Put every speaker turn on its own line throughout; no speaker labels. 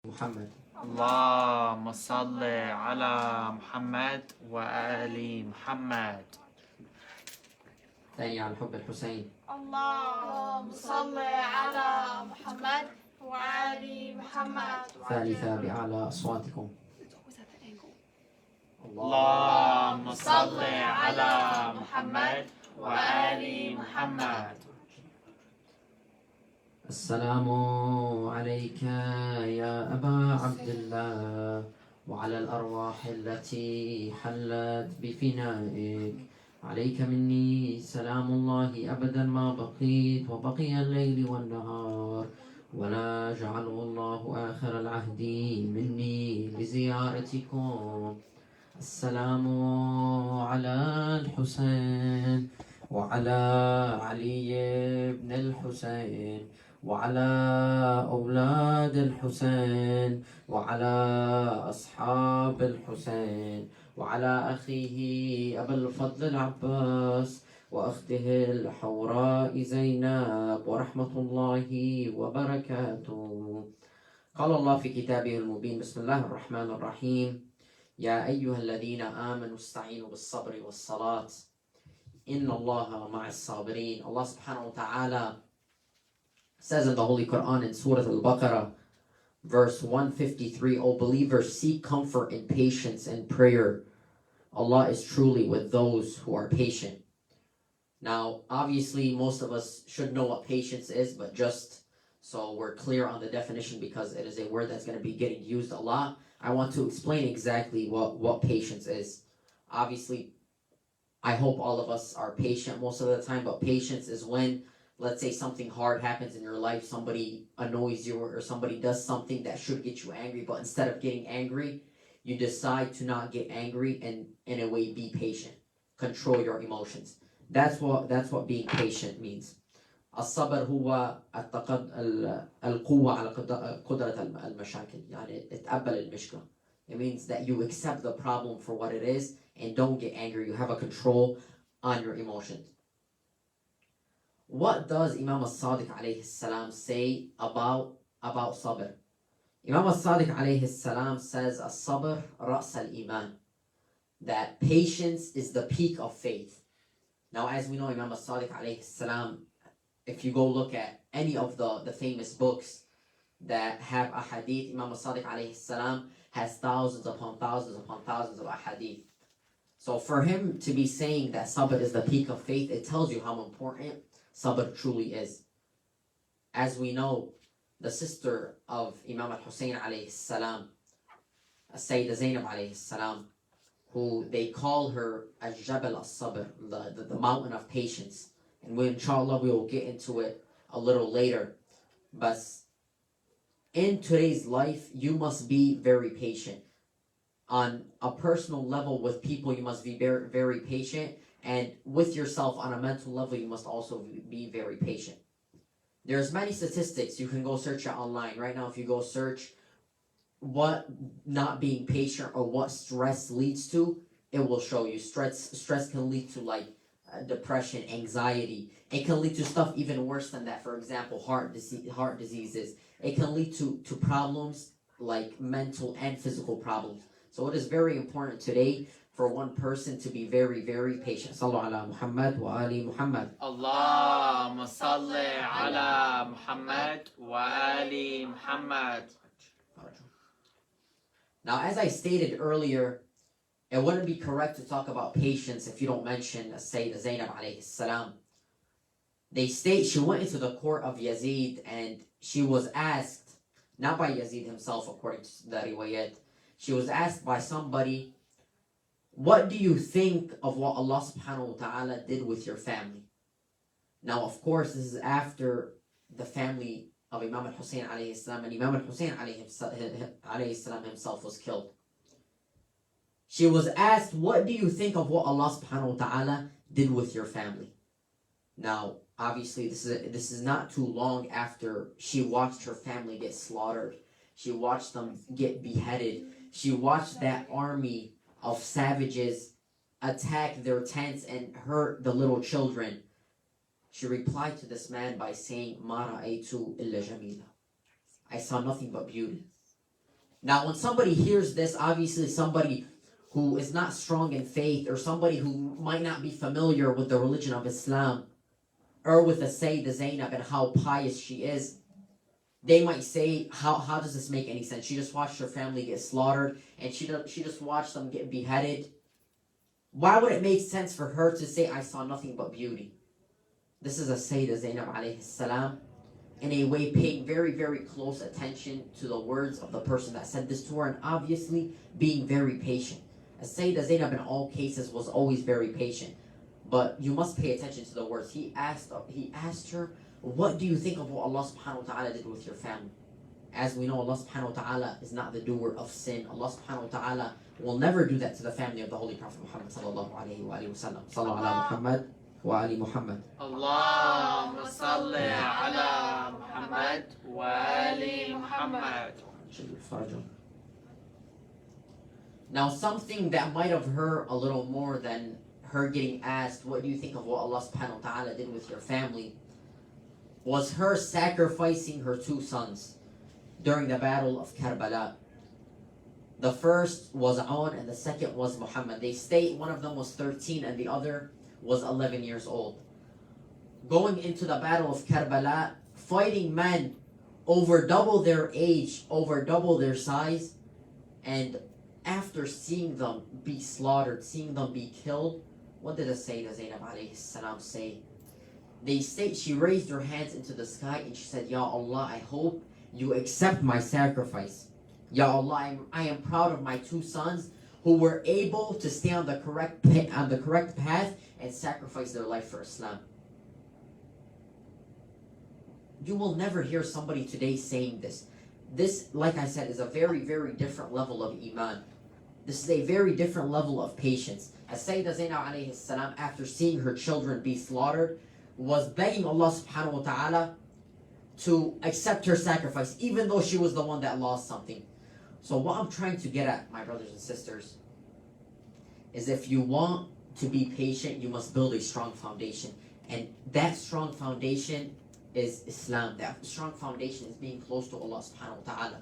محمد.
اللهم صل على محمد وآل محمد.
ثاني عن حب الحسين.
اللهم صل على محمد وآل محمد.
ثالثة بأعلى أصواتكم.
اللهم صل على محمد وآل محمد.
السلام عليك يا أبا عبد الله وعلى الأرواح التي حلت بفنائك. عليك مني سلام الله أبدا ما بقيت وبقي الليل والنهار، ولا جعله الله آخر العهد مني لزيارتكم. السلام على الحسين وعلى علي بن الحسين وعلى أولاد الحسين وعلى أصحاب الحسين وعلى أخيه أبا الفضل العباس وأخته الحوراء زينب ورحمة الله وبركاته. قال الله في كتابه المبين: بسم الله الرحمن الرحيم. يا أيها الذين آمنوا استعينوا بالصبر والصلاة إن الله مع الصابرين. Allah subhanahu wa ta'ala says in the Holy Quran in Surah Al-Baqarah, verse 153, O believers, seek comfort in patience and prayer. Allah is truly with those who are patient. Now, obviously, most of us should know what patience is, but just so we're clear on the definition, because it is a word that's going to be getting used a lot, I want to explain exactly what patience is. Obviously, I hope all of us are patient most of the time, but patience is when, let's say, something hard happens in your life, somebody annoys you or somebody does something that should get you angry, but instead of getting angry, you decide to not get angry and in a way be patient. Control your emotions. That's what being patient means. الصبر هو القوة على قدرة المشاكل، يعني اتقبل المشكلة. It means that you accept the problem for what it is and don't get angry. You have a control on your emotions. What does Imam al-Sadiq alayhi salam say about sabr? Imam al-Sadiq alayhi salam says as-sabr ra's al-iman, that patience is the peak of faith. Now, as we know, Imam al-Sadiq alayhi salam, if you go look at any of the famous books that have ahadith, Imam al-Sadiq alayhi salam has thousands upon thousands upon thousands of ahadith. So for him to be saying that sabr is the peak of faith, it tells you how important sabr truly is. As we know, the sister of Imam al-Hussein alayhi salam, Sayyidah Zainab alayhi salam, who they call her al-Jabal al-Sabr, the mountain of patience. And inshallah we will get into it a little later. But in today's life, you must be very patient. On a personal level with people, you must be very, very patient. And with yourself on a mental level, you must also be very patient. There's many statistics. You can go search it online. Right now, if you go search what not being patient or what stress leads to, it will show you. Stress can lead to like depression, anxiety. It can lead to stuff even worse than that. For example, heart diseases. It can lead to problems like mental and physical problems. So it is very important today for one person to be very, very patient. Sallu ala Muhammad wa ali Muhammad.
اللهم صل على محمد وآل محمد.
Now, as I stated earlier, it wouldn't be correct to talk about patience if you don't mention Sayyidah Zainab alayhi salam. They state she went into the court of Yazid and she was asked, not by Yazid himself according to the riwayat, she was asked by somebody, what do you think of what Allah subhanahu wa ta'ala did with your family? Now, of course, this is after the family of Imam al-Hussein alayhi salam, and Imam al-Hussein alayhi salam himself was killed. She was asked, what do you think of what Allah subhanahu wa ta'ala did with your family? Now, obviously, this is not too long after she watched her family get slaughtered. She watched them get beheaded. She watched that army of savages attack their tents and hurt the little children. She replied to this man by saying, "Ma ra'aytu illa jamila." I saw nothing but beauty. Now, when somebody hears this, obviously somebody who is not strong in faith, or somebody who might not be familiar with the religion of Islam, or with the Sayyidah Zainab and how pious she is, they might say, how does this make any sense? She just watched her family get slaughtered, and she just watched them get beheaded. Why would it make sense for her to say, I saw nothing but beauty? This is a Sayyidah Zainab alayhi salam, in a way paying very, very close attention to the words of the person that said this to her, and obviously being very patient. As Sayyidah Zainab in all cases was always very patient. But you must pay attention to the words. He asked her, what do you think of what Allah subhanahu wa ta'ala did with your family? As we know, Allah subhanahu wa ta'ala is not the doer of sin. Allah subhanahu wa ta'ala will never do that to the family of the Holy Prophet Muhammad sallallahu alayhi wa sallam. Sallallahu ala Muhammad wa ali Muhammad.
Allahumma salli ala Muhammad wa ali Muhammad.
Now, something that might have hurt a little more than her getting asked, what do you think of what Allah subhanahu wa ta'ala did with your family, was her sacrificing her two sons during the battle of Karbala. The first was Aun and the second was Muhammad. They state one of them was 13 and the other was 11 years old. Going into the battle of Karbala, fighting men over double their age, over double their size, and after seeing them be slaughtered, seeing them be killed, what did the Sayyidah Zainab alayhi salam say? They state she raised her hands into the sky and she said, Ya Allah, I hope you accept my sacrifice. Ya Allah, I am proud of my two sons who were able to stay on the correct path and sacrifice their life for Islam. You will never hear somebody today saying this. This, like I said, is a very, very different level of iman. This is a very different level of patience. As Sayyidah Zainab alayhi salam, after seeing her children be slaughtered, was begging Allah subhanahu wa ta'ala to accept her sacrifice, even though she was the one that lost something. So what I'm trying to get at, my brothers and sisters, is if you want to be patient, you must build a strong foundation. And that strong foundation is Islam. That strong foundation is being close to Allah subhanahu wa ta'ala.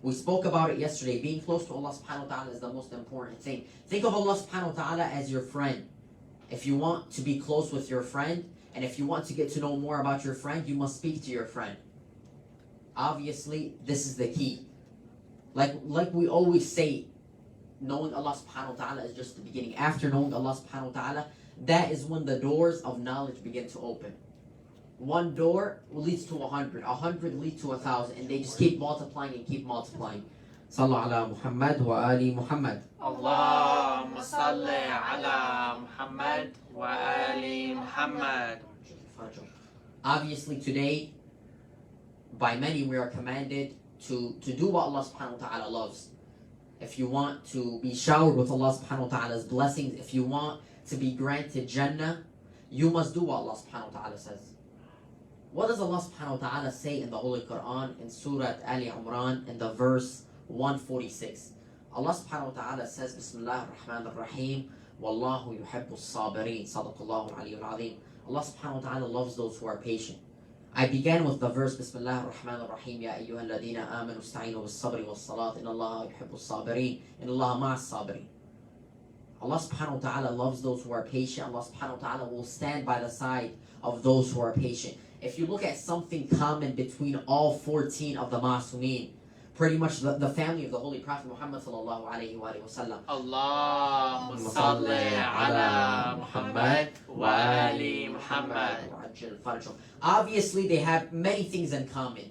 We spoke about it yesterday. Being close to Allah subhanahu wa ta'ala is the most important thing. Think of Allah subhanahu wa ta'ala as your friend. If you want to be close with your friend, and if you want to get to know more about your friend, you must speak to your friend. Obviously, this is the key. Like we always say, knowing Allah subhanahu wa ta'ala is just the beginning. After knowing Allah subhanahu wa ta'ala, that is when the doors of knowledge begin to open. One door leads to 100, 100 lead to 1,000, and they just keep multiplying and keep multiplying. Sallallahu ala Muhammad wa ali Muhammad.
Allahumma salli ala Muhammad wa ali Muhammad.
Obviously today, by many we are commanded to do what Allah subhanahu wa ta'ala loves. If you want to be showered with Allah subhanahu wa ta'ala's blessings, if you want to be granted Jannah, you must do what Allah subhanahu wa ta'ala says. What does Allah subhanahu wa ta'ala say in the Holy Quran in Surah Ali Imran in the verse 146? Allah subhanahu wa ta'ala says, Bismillah ar-Rahman ar-Rahim, Wallahu yuhibbu as-sabirin, Sadaqallahu al-Aliyyul Azim. Allah subhanahu wa ta'ala loves those who are patient. I began with the verse, Bismillah ar-Rahman ar-Rahim, Ya ayyuha alladhina amanu ista'inu bis-sabri was-salat, Inna Allah yuhibbu as-sabirin, Inna Allah ma'as-sabirin. Allah subhanahu wa ta'ala loves those who are patient. Allah subhanahu wa ta'ala will stand by the side of those who are patient. If you look at something common between all 14 of the Ma'asumin, pretty much the family of the Holy Prophet Muhammad sallallahu alayhi wa sallam.
Allahumma salli ala Muhammad wa ali Muhammad.
Obviously, they have many things in common.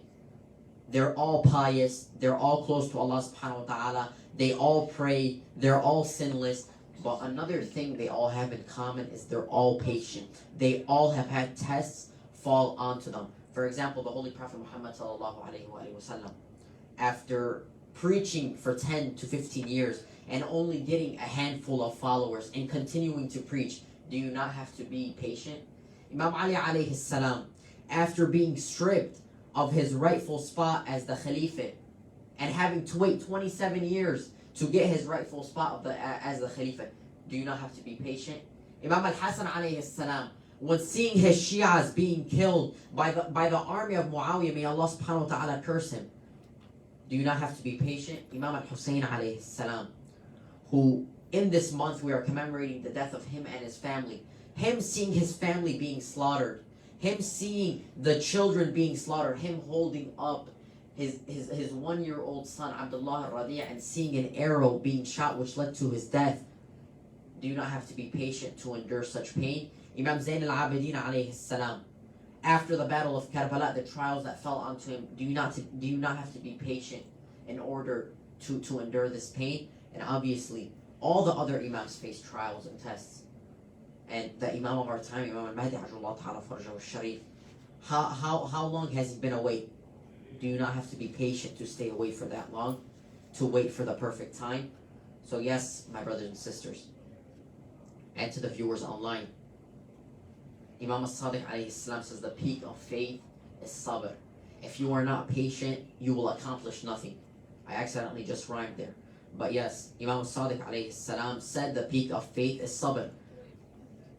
They're all pious. They're all close to Allah subhanahu wa ta'ala. They all pray. They're all sinless. But another thing they all have in common is they're all patient. They all have had tests fall onto them. For example, the Holy Prophet Muhammad sallallahu alayhi wa sallam, after preaching for 10 to 15 years and only getting a handful of followers and continuing to preach, do you not have to be patient? Imam Ali alayhi salam, after being stripped of his rightful spot as the Khalifa and having to wait 27 years to get his rightful spot as the Khalifa, do you not have to be patient? Imam al-Hasan alayhi salam, when seeing his Shias being killed by the army of Muawiyah, may Allah subhanahu wa ta'ala curse him, Do you not have to be patient? Imam al-Hussein alayhi salam, who in this month we are commemorating the death of him and his family. Him seeing his family being slaughtered, him seeing the children being slaughtered, him holding up his 1-year-old son Abdullah al-Radi' and seeing an arrow being shot which led to his death. Do you not have to be patient to endure such pain? Imam Zayn al-Abidin alayhi salam, after the battle of Karbala, the trials that fell onto him, do you not have to be patient in order to endure this pain? And obviously, all the other imams face trials and tests. And the imam of our time, Imam al-Mahdi, Ajullah Ta'ala Farjahu al-Sharif, how long has he been away? Do you not have to be patient to stay away for that long? To wait for the perfect time? So yes, my brothers and sisters, and to the viewers online, Imam al-Sadiq alayhi salam says the peak of faith is sabr. If you are not patient, you will accomplish nothing. I accidentally just rhymed there. But yes, Imam al-Sadiq alayhi salam said the peak of faith is sabr.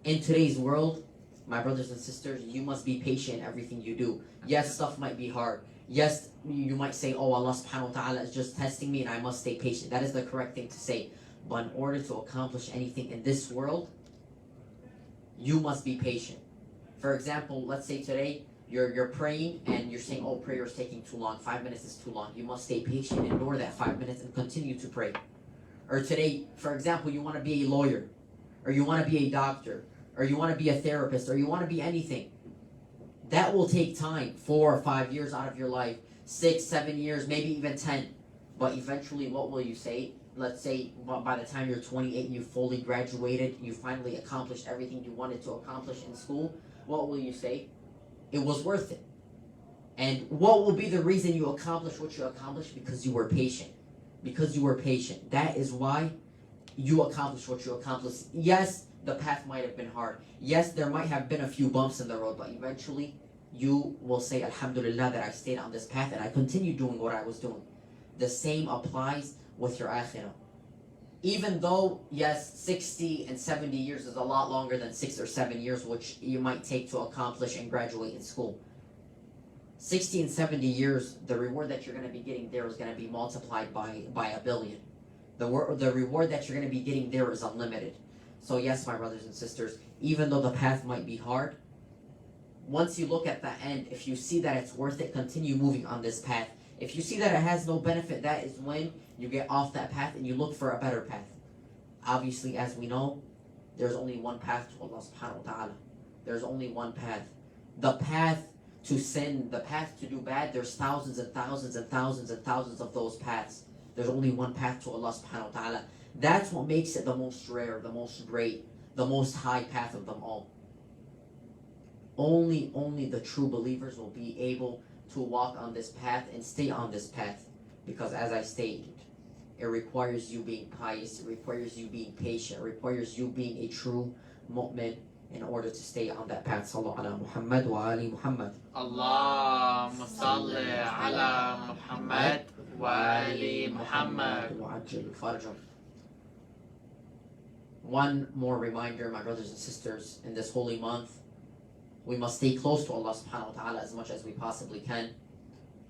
In today's world, my brothers and sisters, you must be patient in everything you do. Yes, stuff might be hard. Yes, you might say, oh, Allah subhanahu wa ta'ala is just testing me and I must stay patient. That is the correct thing to say. But in order to accomplish anything in this world, you must be patient. For example, let's say today, you're praying and you're saying, oh, prayer is taking too long. 5 minutes is too long. You must stay patient, ignore that 5 minutes and continue to pray. Or today, for example, you want to be a lawyer, or you want to be a doctor, or you want to be a therapist, or you want to be anything. That will take time, 4 or 5 years out of your life, 6, 7 years, maybe even 10. But eventually, what will you say? Let's say by the time you're 28, you fully graduated, you finally accomplished everything you wanted to accomplish in school. What will you say? It was worth it. And what will be the reason you accomplished what you accomplished? Because you were patient. Because you were patient. That is why you accomplished what you accomplished. Yes, the path might have been hard. Yes, there might have been a few bumps in the road, but eventually you will say, Alhamdulillah, that I stayed on this path and I continued doing what I was doing. The same applies with your akhirah. Even though, yes, 60 and 70 years is a lot longer than 6 or 7 years, which you might take to accomplish and graduate in school. 60 and 70 years, the reward that you're going to be getting there is going to be multiplied by 1 billion. The reward that you're going to be getting there is unlimited. So yes, my brothers and sisters, even though the path might be hard, once you look at the end, if you see that it's worth it, continue moving on this path. If you see that it has no benefit, that is when you get off that path and you look for a better path. Obviously, as we know, there's only one path to Allah subhanahu wa ta'ala. There's only one path. The path to sin, the path to do bad, there's thousands and thousands and thousands and thousands of those paths. There's only one path to Allah subhanahu wa ta'ala. That's what makes it the most rare, the most great, the most high path of them all. Only the true believers will be able to walk on this path and stay on this path. Because as I stated, it requires you being pious, it requires you being patient, it requires you being a true mu'min in order to stay on that path. Sallallahu ala Muhammad wa ali Muhammad.
Allahumma salli ala Muhammad wa ali Muhammad.
One more reminder, my brothers and sisters, in this holy month, we must stay close to Allah subhanahu wa ta'ala as much as we possibly can.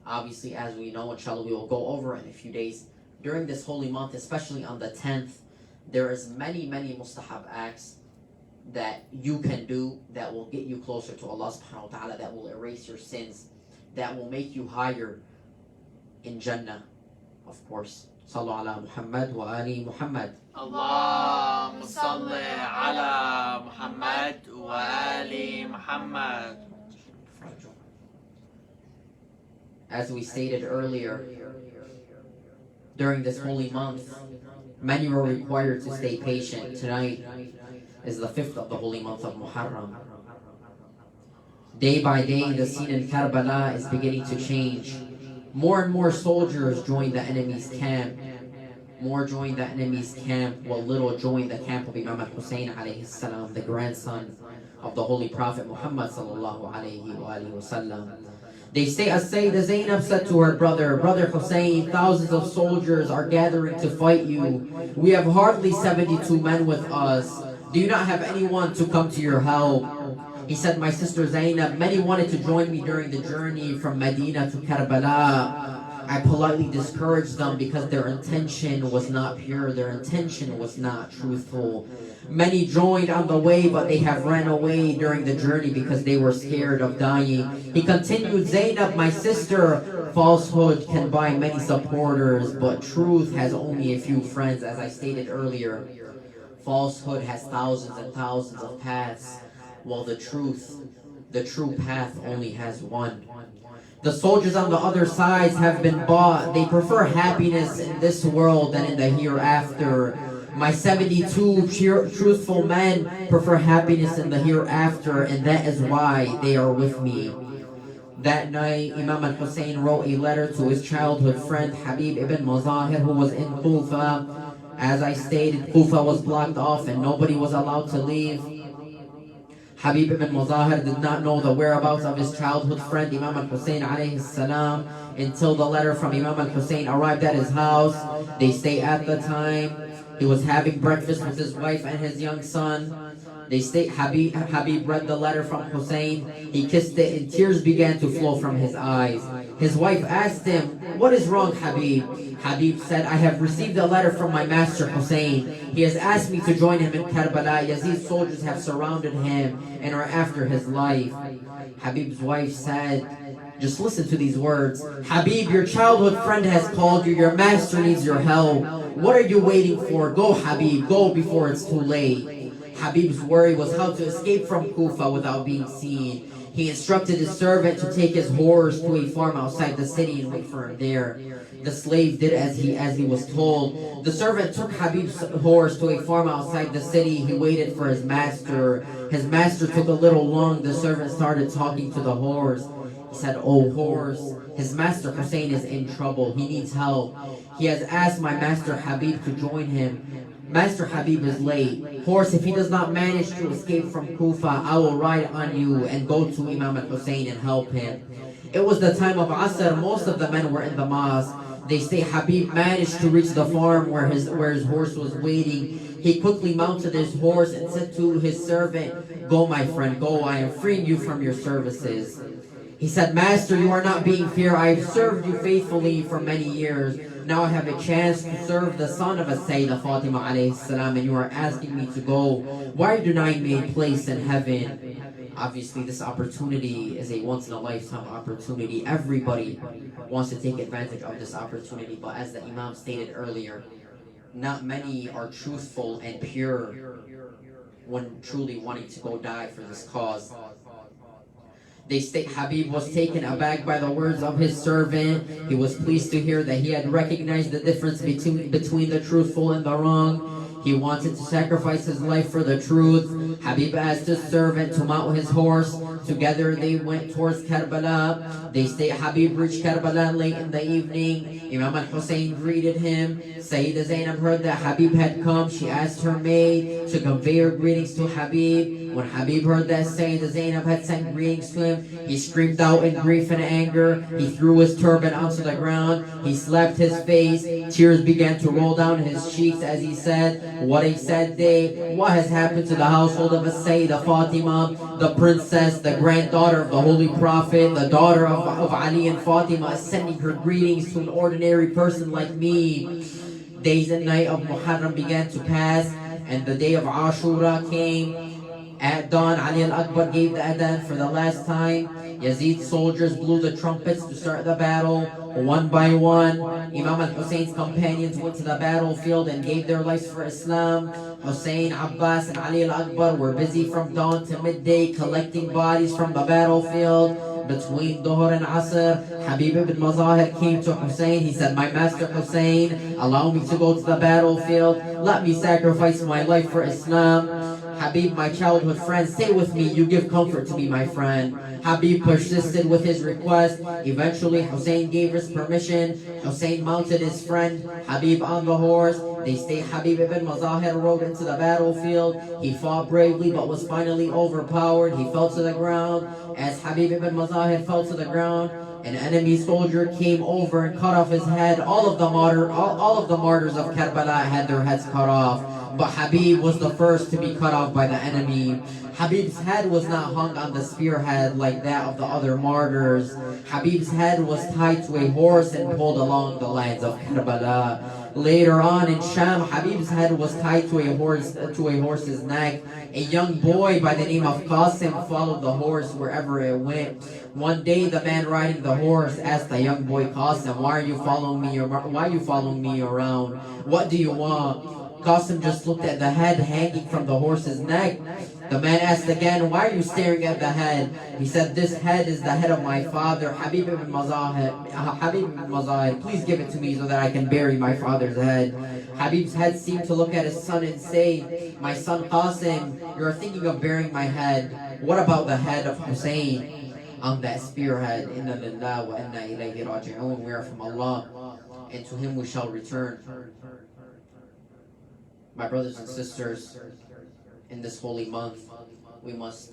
Obviously, as we know, inshallah, we will go over in a few days. During this holy month, especially on the 10th, there is many mustahab acts that you can do that will get you closer to Allah subhanahu wa ta'ala, that will erase your sins, that will make you higher in Jannah, of course. Sallu ala Muhammad wa ali Muhammad.
Allahumma salli ala Muhammad wa ali Muhammad.
As we stated earlier, during this holy month, many were required to stay patient. Tonight is the 5th of the holy month of Muharram. Day by day, the scene in Karbala is beginning to change. More and more soldiers join the enemy's camp. More join the enemy's camp, while little join the camp of Imam al-Hussein alayhi salam, the grandson of the Holy Prophet Muhammad sallallahu alayhi wa sallam. They say, as Sayyidah Zainab said to her brother, Brother Hussein, thousands of soldiers are gathering to fight you. We have hardly 72 men with us. Do you not have anyone to come to your help? He said, my sister Zainab, many wanted to join me during the journey from Medina to Karbala, I politely discouraged them because their intention was not pure, their intention was not truthful. Many joined on the way, but they have ran away during the journey because they were scared of dying. He continued, Zainab, my sister, falsehood can buy many supporters, but truth has only a few friends, as I stated earlier. Falsehood has thousands and thousands of paths, while the true path only has one. The soldiers on the other sides have been bought. They prefer happiness in this world than in the hereafter. My 72 truthful men prefer happiness in the hereafter, and that is why they are with me. That night, Imam al-Hussein wrote a letter to his childhood friend Habib ibn Mazahir, who was in Kufa. As I stated, Kufa was blocked off and nobody was allowed to leave. Habib ibn Mazahir did not know the whereabouts of his childhood friend Imam al-Hussein alayhi salam until the letter from Imam al-Hussein arrived at his house. They stayed at the time. He was having breakfast with his wife and his young son. They stayed. Habib read the letter from Hussein. He kissed it and tears began to flow from his eyes. His wife asked him, "What is wrong, Habib?" Habib said, "I have received a letter from my master Hussein. He has asked me to join him in Karbala. Yazid's soldiers have surrounded him and are after his life." Habib's wife said, just listen to these words, "Habib, your childhood friend has called you. Your master needs your help. What are you waiting for? Go, Habib, go before it's too late." Habib's worry was how to escape from Kufa without being seen. He instructed his servant to take his horse to a farm outside the city and wait for him there. The slave did as he was told. The servant took Habib's horse to a farm outside the city. He waited for his master. His master took a little long. The servant started talking to the horse. He said, "Oh horse, his master Hussein is in trouble. He needs help. He has asked my master Habib to join him. Master Habib is late. Horse, if he does not manage to escape from Kufa, I will ride on you and go to Imam al-Hussein and help him." It was the time of Asr. Most of the men were in the mosque. They say Habib managed to reach the farm where his horse was waiting. He quickly mounted his horse and said to his servant, "Go, my friend, go. I am freeing you from your services." He said, "Master, you are not being fair. I have served you faithfully for many years. Now I have a chance to serve the son of As-Sayyidah Fatima alayhi salam, and you are asking me to go. Why are you denying me a place in heaven?" Obviously, this opportunity is a once-in-a-lifetime opportunity. Everybody wants to take advantage of this opportunity, but as the Imam stated earlier, not many are truthful and pure when truly wanting to go die for this cause. They state Habib was taken aback by the words of his servant. He was pleased to hear that he had recognized the difference between the truthful and the wrong. He wanted to sacrifice his life for the truth. Habib asked his servant to mount his horse. Together they went towards Karbala. They state Habib reached Karbala late in the evening. Imam al-Hussein greeted him. Sayyidah Zainab heard that Habib had come. She asked her maid to convey her greetings to Habib. When Habib heard that Sayyidah Zainab had sent greetings to him, he screamed out in grief and anger. He threw his turban onto the ground. He slapped his face. Tears began to roll down his cheeks as he said, "What a sad day. What has happened to the household of As-Sayyidah Fatima, the princess, the granddaughter of the Holy Prophet, the daughter of Ali and Fatima, is sending her greetings to an ordinary person like me." Days and night of Muharram began to pass, and the day of Ashura came. At dawn, Ali al-Akbar gave the adhan for the last time. Yazid's soldiers blew the trumpets to start the battle. One by one, Imam al-Hussein's companions went to the battlefield and gave their lives for Islam. Hussein, Abbas, and Ali al-Akbar were busy from dawn to midday collecting bodies from the battlefield. Between Dhuhr and Asr, Habib ibn Mazahir came to Hussein. He said, "My master Hussein, allow me to go to the battlefield. Let me sacrifice my life for Islam." Habib, my childhood friend, stay with me. You give comfort to me, my friend. Habib persisted with his request. Eventually, Hussein gave his permission. Hussein mounted his friend Habib on the horse. They say Habib ibn Mazahir rode into the battlefield. He fought bravely but was finally overpowered. He fell to the ground. As Habib ibn Mazahir fell to the ground, an enemy soldier came over and cut off his head. All of the martyrs of Karbala had their heads cut off. but Habib was the first to be cut off by the enemy. Habib's head was not hung on the spearhead like that of the other martyrs. Habib's head was tied to a horse and pulled along the lines of Karbala. Later on in Sham, Habib's head was tied to a horse's neck. A young boy by the name of Qasim followed the horse wherever it went. One day, the man riding the horse asked the young boy Qasim, "Why are you following me? Why are you following me around? What do you want?" Qasim just looked at the head hanging from the horse's neck. The man asked again, "Why are you staring at the head?" He said, "This head is the head of my father, Habib ibn Mazahir. Please give it to me so that I can bury my father's head." Habib's head seemed to look at his son and say, "My son Qasim, you are thinking of burying my head. What about the head of Hussein on that spearhead? Inna lillah wa inna ilayhi raji'un. We are from Allah, and to him we shall return." My brothers and sisters, in this holy month, we must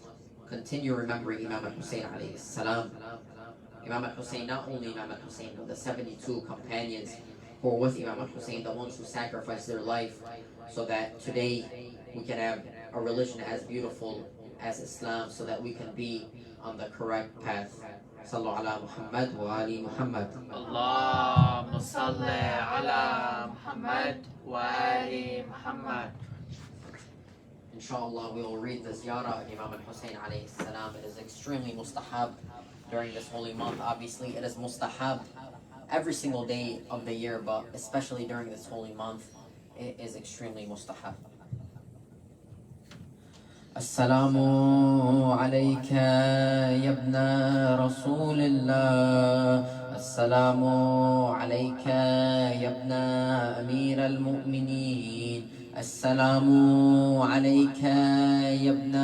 continue remembering Imam al-Hussein alayhi salam. Imam al-Hussein, not only Imam al-Hussein, but the 72 companions who were with Imam al-Hussein, the ones who sacrificed their life so that today we can have a religion as beautiful as Islam, so that we can be on the correct path. Sallu ala Muhammad wa ali Muhammad.
اللهم صل على محمد وآل محمد.
Inshallah, we will read the ziyarah of Imam al-Hussein alayhi salam. It is extremely mustahab during this holy month. Obviously, it is mustahab every single day of the year, but especially during this holy month, it is extremely mustahab. Assalamu alayka ya ibna Rasulillah. Assalamu alayka ya ibna Amir al-Mu'mineen. السلام عليك يا ابن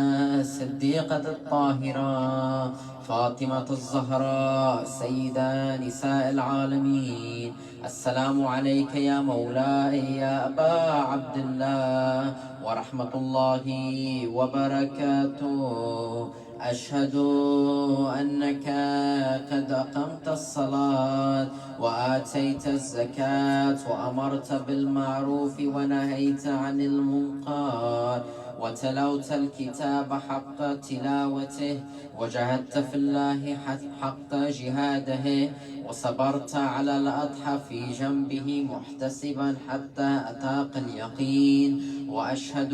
الصديقة الطاهرة فاطمة الزهراء سيدة نساء العالمين. السلام عليك يا مولاي يا أبا عبد الله ورحمة الله وبركاته. أشهد أنك قد أقمت الصلاة وآتيت الزكاة وأمرت بالمعروف ونهيت عن المنكر وتلوت الكتاب حق تلاوته وجاهدت في الله حق جهاده وصبرت على الأضحى في جنبه محتسبا حتى أتاك اليقين. وأشهد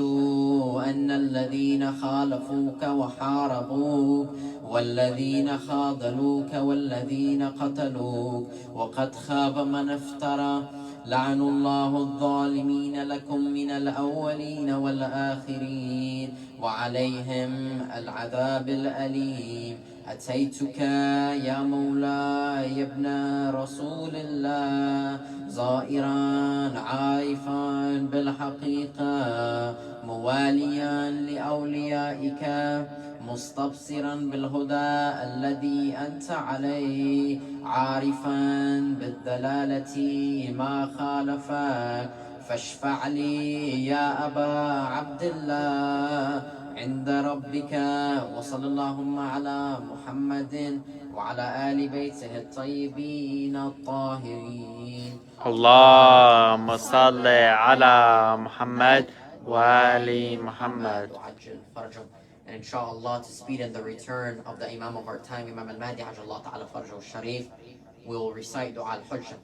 أن الذين خالفوك وحاربوك والذين خاذلوك والذين قتلوك وقد خاب من افترى لعن الله الظالمين لكم من الأولين والآخرين وعليهم العذاب الأليم. أتيتك يا مولاي يا ابن رسول الله زائرا عارفا بالحقيقة مواليا لأوليائك مستبصرا بالهدى الذي أنت عليه عارفا بالدلالة ما خالفك فاشفع لي يا أبا عبد الله عند ربك. وصلى اللهم على محمد وعلى آل بيته الطيبين الطاهرين.
اللهم صل على محمد وآل محمد.
And inshallah, to speed in the return of the Imam of our time, Imam al-Mahdi, Ajallah Ta'ala Farjahu al-Sharif, we will recite Dua al-Hujjah.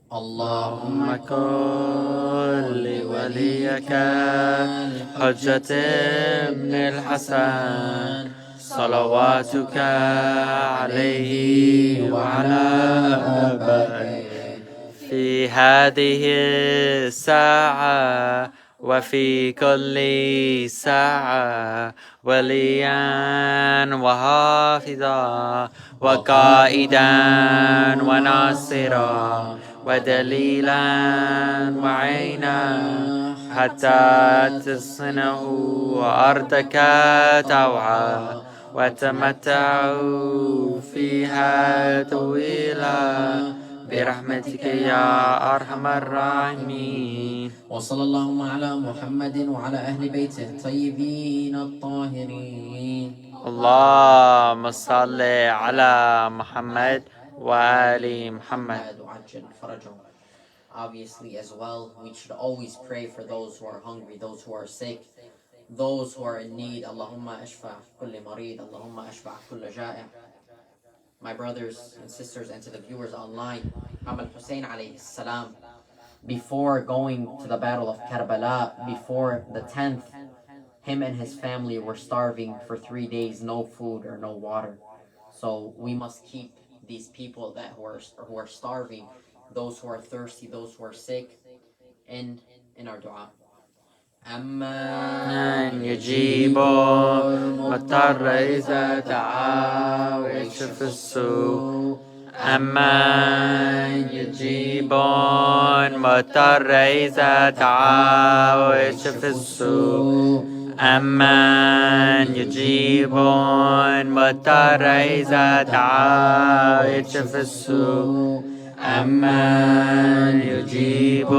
اللهم كن لوليك الحجة ابن الحسن صلواتك عليه وعلى آبائه في هذه الساعة وفي كل ساعة وليا وحافظا وقائدا وناصرا ودليلا وعينا حتى تصنه أرضك توعى وتمتعوا فيها طويلا برحمتك يا أرحم الراحمين.
وصلى اللهم على محمد وعلى أهل بيته الطيبين الطاهرين.
اللهم صل على محمد وآل محمد.
obviously as well. We should always pray for those who are hungry, those who are sick, those who are in need. Allahumma ashfa kulli marid, Allahumma ashfa kulli ja'i'. My brothers and sisters, and to the viewers online, Imam Hussein alayhi salam, before going to the battle of Karbala, before the 10th, him and his family were starving for 3 days, no food or no water. So we must keep these people who are starving, those who are thirsty, those who are sick, in our dua.
أمن يجيب المضطر إذا دعا ويكشف السوء أمن يجيب المضطر إذا دعا ويكشف السوء أمن يجيب المضطر إذا دعا ويكشف السوء أمن يجيب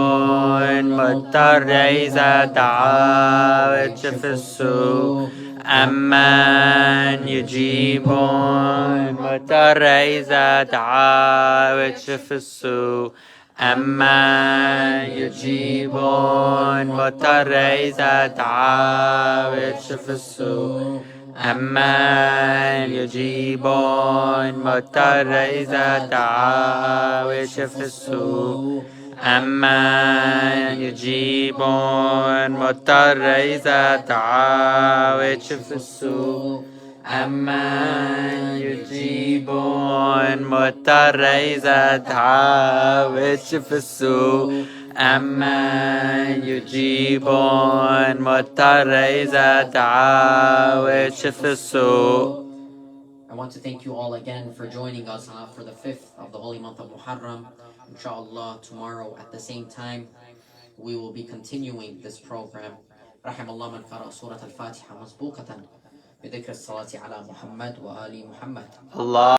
المضطر إذا دعا ويكشف السوء أمن يجيب المضطر إذا دعا ويكشف السوء أمن يجيب المضطر إذا دعا ويكشف السوء أمن يجيب المضطر إذا دعا ويكشف السوء أمن يجيب المضطر إذا دعا ويكشف السوء أمن يجيب المضطر إذا دعا ويكشف السوء أمن يجيب المضطر إذا دعا ويكشف السوء.
I want to thank you all again for joining us for the 5th of the holy month of Muharram. Inshallah, tomorrow at the same time, we will be continuing this program. رحم الله من قرأ سورة الفاتحة مسبوقة بذكر الصلاة على محمد وآل محمد.
Allah